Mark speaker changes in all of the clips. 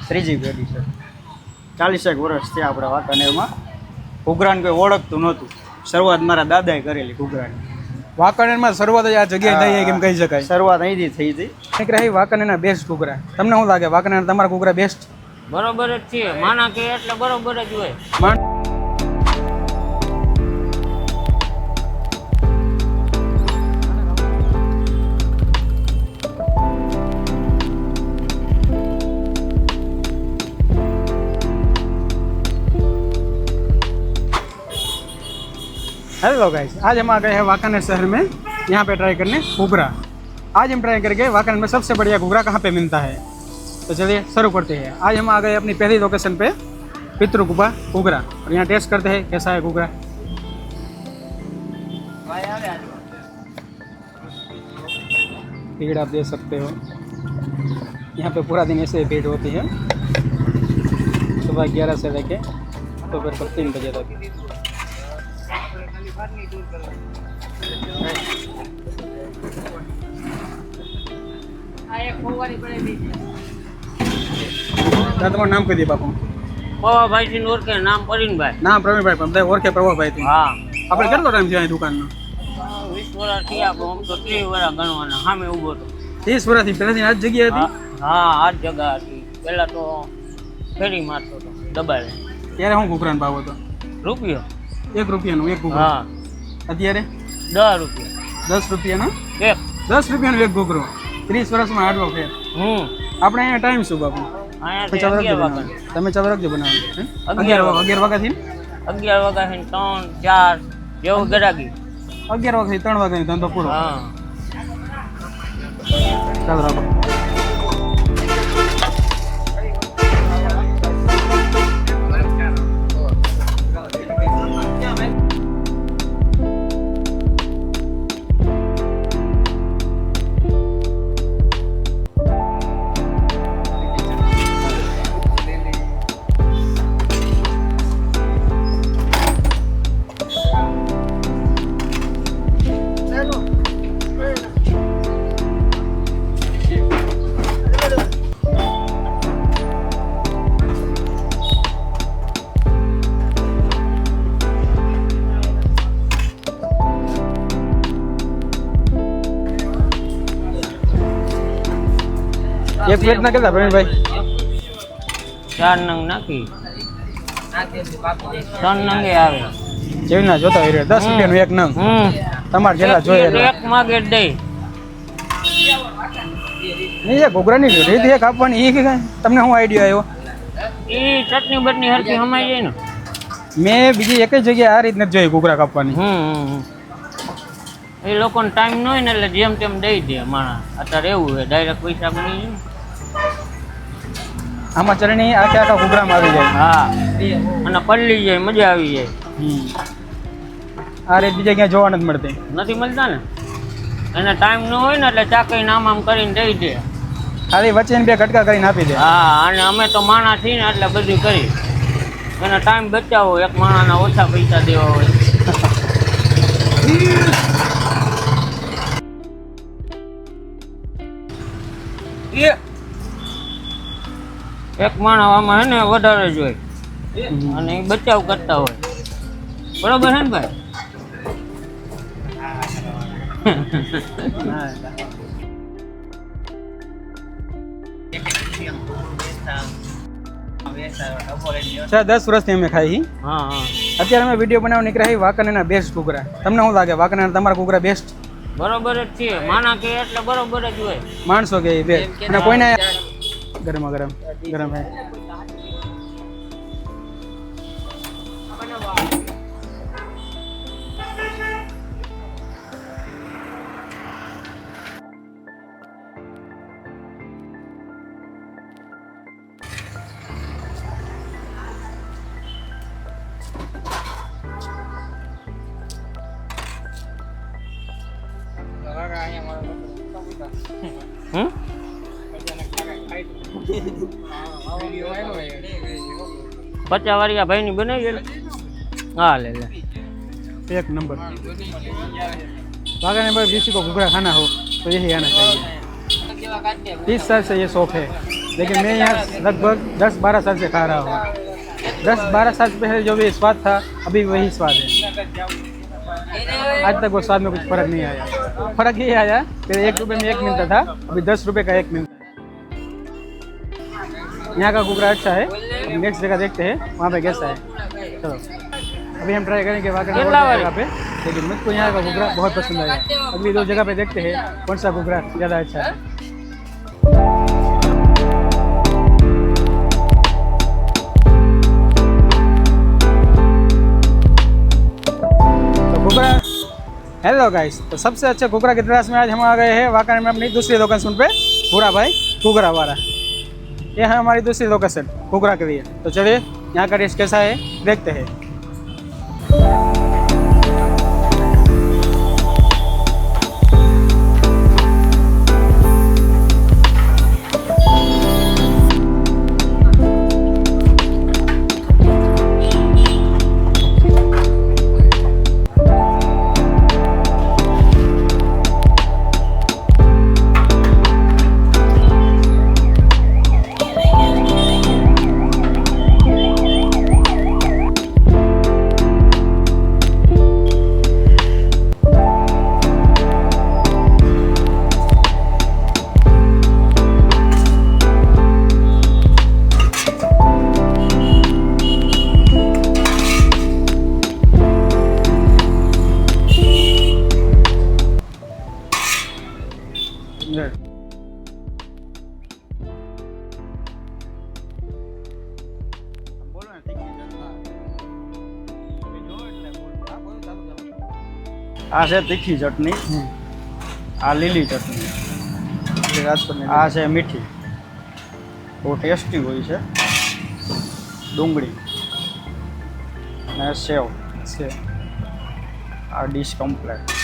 Speaker 1: ત્રીજી પેઢી છે. 40 વર્ષ થયા આપણે વાંકાનેરમાં. ઘૂઘરાને કોઈ ઓળખતું નહોતું. શરૂઆત મારા દાદાએ કરેલી ઘૂઘરાની.
Speaker 2: વાંકાનેરમાં શરૂઆત જ આ જગ્યાએ થઈ કેમ કહી શકાય.
Speaker 1: શરૂઆત અહીંથી થઈ હતી.
Speaker 2: એક રહી વાંકાનેરના બેસ્ટ ઘૂઘરા. તમને શું લાગે વાંકાનેરના તમારા ઘૂઘરા બેસ્ટ?
Speaker 3: બરોબર જ છે. માના કે એટલે બરોબર જ હોય.
Speaker 2: हेलो गाइस, आज हम आ गए हैं वाकानेर शहर में. यहाँ पे ट्राई करने घूघरा. आज हम ट्राई करेंगे वाकानेर में सबसे बढ़िया घूघरा कहाँ पे मिलता है. तो चलिए शुरू करते हैं. आज हम आ गए अपनी पहली लोकेशन पे पितृकुपा घूघरा और यहाँ टेस्ट करते हैं कैसा है घूघरा. भीड़ आप देख सकते हो. यहाँ पे पूरा दिन ऐसे भीड़ होती है. सुबह 11 से लेके दोपहर को 3 बजे तक. તમારું નામ કહી દે બાપુ.
Speaker 3: પવાભાઈ થી ઓળખે, નામ પ્રવીણભાઈ.
Speaker 2: નામ પ્રવીણભાઈ, પણ બધા ઓળખે પ્રભાભાઈ થી.
Speaker 3: હા.
Speaker 2: આપણે કેટલો ટાઈમ થયો અહીં દુકાનનો?
Speaker 3: 20 વર્ષ થયા. આમ તો 30 વર્ષ ગણવાના. સામે ઊભો હતો.
Speaker 2: 30 વર્ષથી પહેલાથી આ જ જગ્યા હતી?
Speaker 3: હા, આ જ જગ્યા હતી. પહેલા તો ફેરી મારતો હતો દબાડે.
Speaker 2: ત્યારે શું ઘૂઘરાનો ભાવ હતો?
Speaker 3: રૂપિયો.
Speaker 2: 1 રૂપિયાનું એક ઘૂઘરો.
Speaker 3: હા.
Speaker 2: અત્યારે
Speaker 3: 10 રૂપિયા.
Speaker 2: 10 રૂપિયાનો
Speaker 3: એક.
Speaker 2: 10 રૂપિયાનો એક ઘૂઘરો. 30 વર્ષમાં આડવો ફેર. આપણે અહીંયા ટાઈમ શું બાપુ? તમે ચાલુ રાખજો બનાવવાનું. 11 વાગ્યાથી
Speaker 3: 11 વાગ્યાથી 3 4 જેવું ગરાગી.
Speaker 2: 11 વાગ્યાથી 3 વાગ્યાની ધંધો પૂરો.
Speaker 3: હા,
Speaker 2: ચાલો રાખો. એક પ્લેટ ના કેટલા પ્રવીણભાઈ?
Speaker 3: 4 નંગ નાખી. 3 નંગે આવે.
Speaker 2: જેવી ના જોતા હોય 10 રૂપિયાનું એક નંગ. તમારે જેટલા જોઈએ
Speaker 3: એક માગે દે.
Speaker 2: નહીં એ ઘૂઘરાની રીત એક આપવાની એ કે તમને શું આઈડિયા આવ્યો?
Speaker 3: એ ચટણી બટની હરખી હમાઈ જાય ને.
Speaker 2: મેં બીજી એક જ જગ્યાએ આ રીત નથી જોઈ ઘૂઘરા કાપવાની.
Speaker 3: એ લોકોને ટાઈમ ન હોય ને એટલે જેમ તેમ દઈ દે માણસ. અત્યારે એવું હોય ડાયરેક્ટ પૈસા બની જાય.
Speaker 2: આમાં ચટણી આખે આખા ઘૂઘરામાં આવી જાય.
Speaker 3: હા, અને પલ્લી જાય, મજા આવી જાય.
Speaker 2: આ રીત બીજા ક્યાં જોવા નથી મળતી.
Speaker 3: નથી મળતા ને. એને ટાઈમ ન હોય ને એટલે ચાકીને આમ કરીને દઈ દે.
Speaker 2: ખાલી વચ્ચે 2 કટકા કરીને આપી દે.
Speaker 3: હા, અને અમે તો માણસ છીએ ને એટલે બધું કરી. એને ટાઈમ બચાવો, એક માણસના ઓછા પૈસા દેવા હોય. એક માણસ આમાં હે ને વધારે જ હોય અને એ બચાવ કરતા હોય. બરોબર છે ને ભાઈ?
Speaker 2: અચ્છા, 10 વર્ષથી અમે ખાઈ.
Speaker 3: હા હા.
Speaker 2: અત્યારે અમે વિડીયો બનાવવા નીકળ્યા વાંકાનેરના બેસ્ટ ઘૂઘરા. તમને શું લાગે વાંકાનેરના તમારા ઘૂઘરા બેસ્ટ?
Speaker 3: બરોબર જ છે. માના કે એટલે બરોબર જ હોય.
Speaker 2: માણસો કે બે અને કોઈને ગરમા ગરમ ગરમ હે.
Speaker 3: पचा वाली भाई नहीं बनाई हाँ ले ले
Speaker 2: एक नंबर। बागान भाई किसी को घूघरा खाना हो तो यही आना चाहिए। 30 साल से ये शॉप है। लेकिन मैं यहाँ लगभग 10-12 साल से खा रहा हूँ। 10-12 साल पहले जो भी स्वाद था अभी वही स्वाद है। आज तक वो स्वाद में कुछ फर्क नहीं आया। फर्क ये आया कि 1 रुपये में एक मिलता था, अभी 10 रुपये का एक मिलता है। यहाँ का घुघरा अच्छा है। नेक्स्ट जगह देखते हैं वहाँ पे कैसा है। चलो अभी हम ट्राई करेंगे वाकई में और जगह पे, लेकिन मुझको यहाँ का घुघरा बहुत पसंद आया। अगली 2 जगह पे देखते हैं कौन सा घुघरा ज़्यादा अच्छा है। तो घुघरा, हेलो गाइस, तो सबसे अच्छा घुघरा की तलाश में आज हम आ गए हैं वाकई में अपनी दूसरी लोकेशन पे, भूरा भाई घुघरा वाला। ये है हमारी दूसरी लोकेशन घुघरा के लिए। तो चलिए यहाँ का टेस्ट कैसा है देखते हैं।
Speaker 1: આ છે તીખી ચટણી, આ લીલી ચટણી, આ છે મીઠી, બહુ ટેસ્ટી હોય છે, ડુંગળી અને સેવ છે, આ ડીશ કમ્પ્લેટ।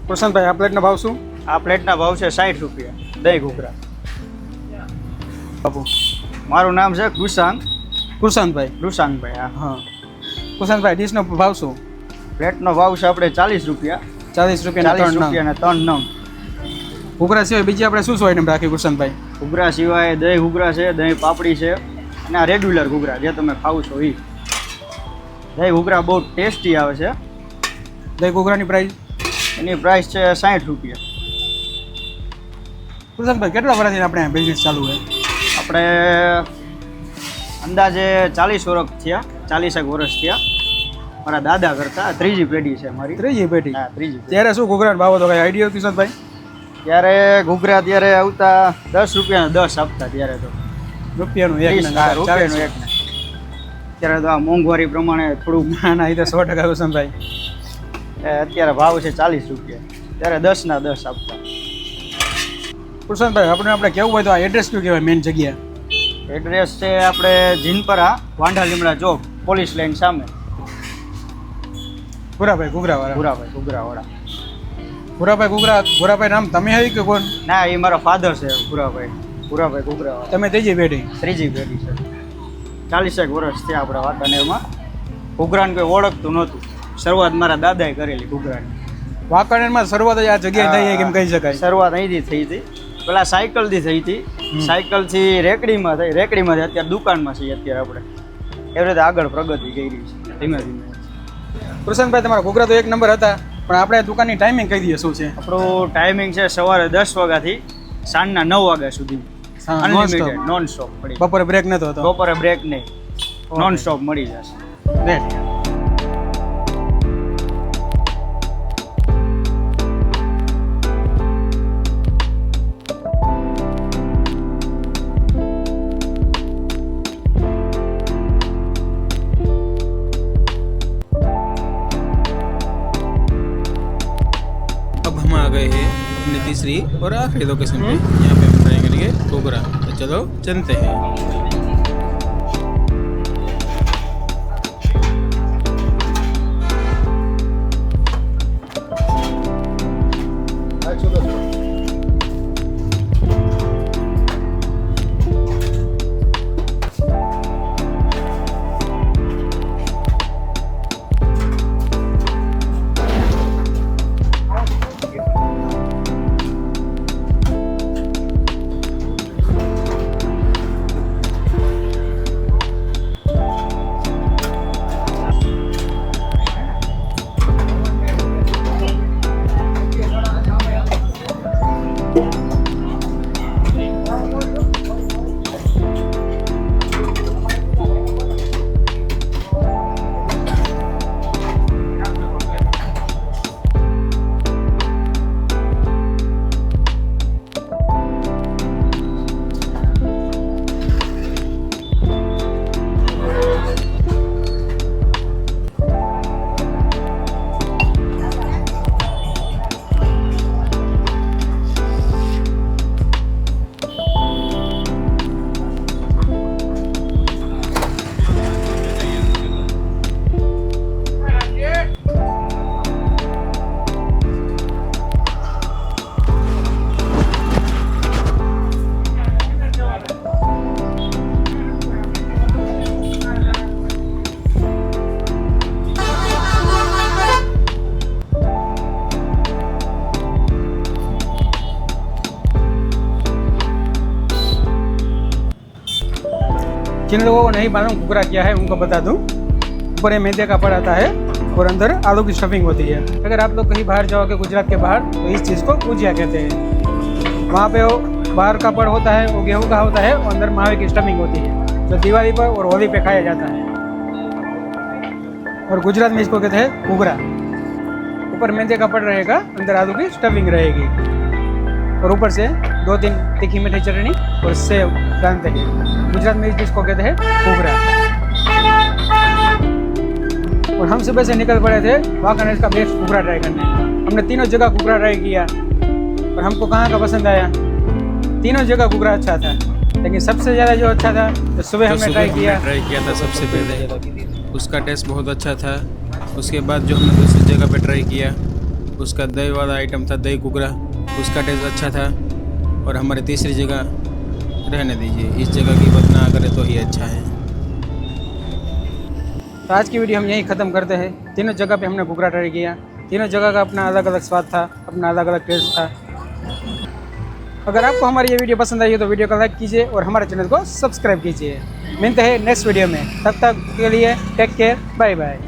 Speaker 2: પ્રશાંતભાઈ, આ પ્લેટનો ભાવ શું?
Speaker 1: આ પ્લેટના ભાવ છે 60 રૂપિયા, દહીં ઘૂઘરા।
Speaker 2: બાપુ,
Speaker 1: મારું નામ છે કૃષાંક,
Speaker 2: કૃષાંતભાઈ।
Speaker 1: કૃષાંકભાઈ। હા
Speaker 2: હા, કૃષાંતભાઈ, ડીશનો ભાવ શું?
Speaker 1: પ્લેટનો ભાવ છે આપણે 40 રૂપિયા,
Speaker 2: 40 રૂપિયા
Speaker 1: 40 રૂપિયા ને 3 નંગ।
Speaker 2: ઘૂઘરા સિવાય બીજી આપણે શું શું આઈટમ રાખી કૃષાંતભાઈ?
Speaker 1: ઘૂઘરા સિવાય દહીં ઘૂઘરા છે, દહીં પાપડી છે અને આ રેગ્યુલર ઘૂઘરા જે તમે ખાવ છો એ। દહીં ઘૂઘરા બહુ ટેસ્ટી આવે છે।
Speaker 2: દહીં ઘૂઘરાની પ્રાઇસ?
Speaker 1: એની પ્રાઇસ છે 60 રૂપિયા।
Speaker 2: કૃષાંતભાઈ, કેટલા વર્ષથી આપણે બિઝનેસ ચાલુ છે?
Speaker 1: આપણે અંદાજે 40 વર્ષ થયા, 40 વર્ષ થયા। મારા દાદા કરતા ત્રીજી પેઢી છે મારી।
Speaker 2: ત્રીજી પેઢી?
Speaker 1: હા, ત્રીજી।
Speaker 2: ત્યારે શું ઘૂઘરાનો ભાવ હતો, કઈ આઈડિયા કૃષાંતભાઈ?
Speaker 1: ત્યારે ઘૂઘરા ત્યારે આવતા 10 રૂપિયાના 10 આપતા ત્યારે તો।
Speaker 2: રૂપિયાનું એક ને?
Speaker 1: હા, રૂપિયાનું એક ને। ત્યારે તો આ મોંઘવારી પ્રમાણે થોડુંક
Speaker 2: ના ના, એ તો 100% કૃષાંતભાઈ।
Speaker 1: અત્યારે ભાવ છે 40 રૂપિયા, ત્યારે 10 ના 10 આપતા।
Speaker 2: કૃષાંતભાઈ, આપણે કેવું હોય તો આ એડ્રેસ કયું કહેવાય, મેઇન જગ્યા?
Speaker 1: એડ્રેસ છે આપણે જીનપરા, વાંઢા લીમડા ચોક, પોલીસ લાઈન સામે।
Speaker 2: ભૂરાભાઈ ઘૂઘરાવાળા?
Speaker 1: ભૂરાભાઈ ઘૂઘરાવાળા।
Speaker 2: ભૂરાભાઈ ઘૂઘરા, ભૂરાભાઈ નામ તમે હોય કે કોણ?
Speaker 1: ના, એ મારા ફાધર છે ભૂરાભાઈ, ભૂરાભાઈ ઘૂઘરાવાળા।
Speaker 2: તમે ત્રીજી પેઢી?
Speaker 1: ત્રીજી પેઢી છે। 40 વર્ષ થયા આપણે વાંકાનેરમાં। ઘૂઘરાને કોઈ ઓળખતું નહોતું, શરૂઆત મારા દાદાએ કરેલી ઘૂઘરાની।
Speaker 2: વાંકાનેરમાં શરૂઆત જ આ જગ્યાએ થઈ છે, કેમ કહી શકાય?
Speaker 1: શરૂઆત અહીંથી થઈ હતી, પેલા સાયકલથી થઈ હતી, સાયકલથી રેકડીમાં થઈ, રેકડીમાંથી અત્યારે દુકાનમાં છીએ અત્યારે આપણે। એવી રીતે આગળ પ્રગતિ કરી છે ધીમે ધીમે।
Speaker 2: કૃષાંતભાઈ, તમારા ઘૂઘરા તો એક નંબર હતા, પણ આપણે દુકાનની ટાઈમિંગ કહી દઈએ શું છે?
Speaker 1: આપણું ટાઈમિંગ છે સવારે 10 વાગ્યાથી સાંજના 9 વાગ્યા સુધી, અનલિમિટેડ, નોન સ્ટોપ મળી।
Speaker 2: બપોરે બ્રેક નતો હતો?
Speaker 1: બપોરે બ્રેક નહીં, નોન સ્ટોપ મળી જશે।
Speaker 2: રેટ? अब हम आ गए हैं अपनी तीसरी और आखिरी लोकेशन पे। यहाँ पे हम ट्राई करेंगे घूघरा। तो चलो चलते हैं। जिन लोगों को नहीं मालूम घुघरा क्या है उनको बता दूं। ऊपर ये मैदे का पड़ आता है और अंदर आलू की स्टफिंग होती है। अगर आप लोग कहीं बाहर जाओगे गुजरात के बाहर तो इस चीज़ को गुजिया कहते हैं। वहाँ पे वो बाहर का पड़ होता है, वो गेहूँ का होता है और अंदर मावे की स्टफिंग होती है, जो दिवाली पर और होली पे खाया जाता है। और गुजरात में इसको कहते हैं घुघरा। ऊपर मैदे का पड़ रहेगा, अंदर आलू की स्टफिंग रहेगी और ऊपर से 2-3 तीखी मीठी चटनी और सेव डालते हैं। गुजरात में इस डिश को कहते हैं घुघरा। और हम सुबह से निकल पड़े थे वाकानेर का बेस्ट घुघरा ट्राई करने। हमने तीनों जगह घुघरा ट्राई किया और हमको कहाँ का पसंद आया, तीनों जगह घुघरा अच्छा था, लेकिन सबसे ज़्यादा जो अच्छा था तो सुबह हमने ट्राई किया
Speaker 4: था सबसे पहले, उसका टेस्ट बहुत अच्छा था। उसके बाद जो हमने दूसरी जगह पे ट्राई किया, उसका दही वाला आइटम था, दही घुघरा, उसका टेस्ट अच्छा था। और हमारे तीसरी जगह रहने दीजिए, इस जगह की बात ना करें तो ही अच्छा है।
Speaker 2: तो आज की वीडियो हम यहीं ख़त्म करते हैं। तीनों जगह पे हमने घुघरा ट्राई किया, तीनों जगह का अपना अलग अलग स्वाद था, अपना अलग अलग टेस्ट था। अगर आपको हमारी ये वीडियो पसंद आई है तो वीडियो को लाइक कीजिए और हमारे चैनल को सब्सक्राइब कीजिए। मिलते हैं नेक्स्ट वीडियो में, तब तक के लिए टेक केयर, बाय बाय।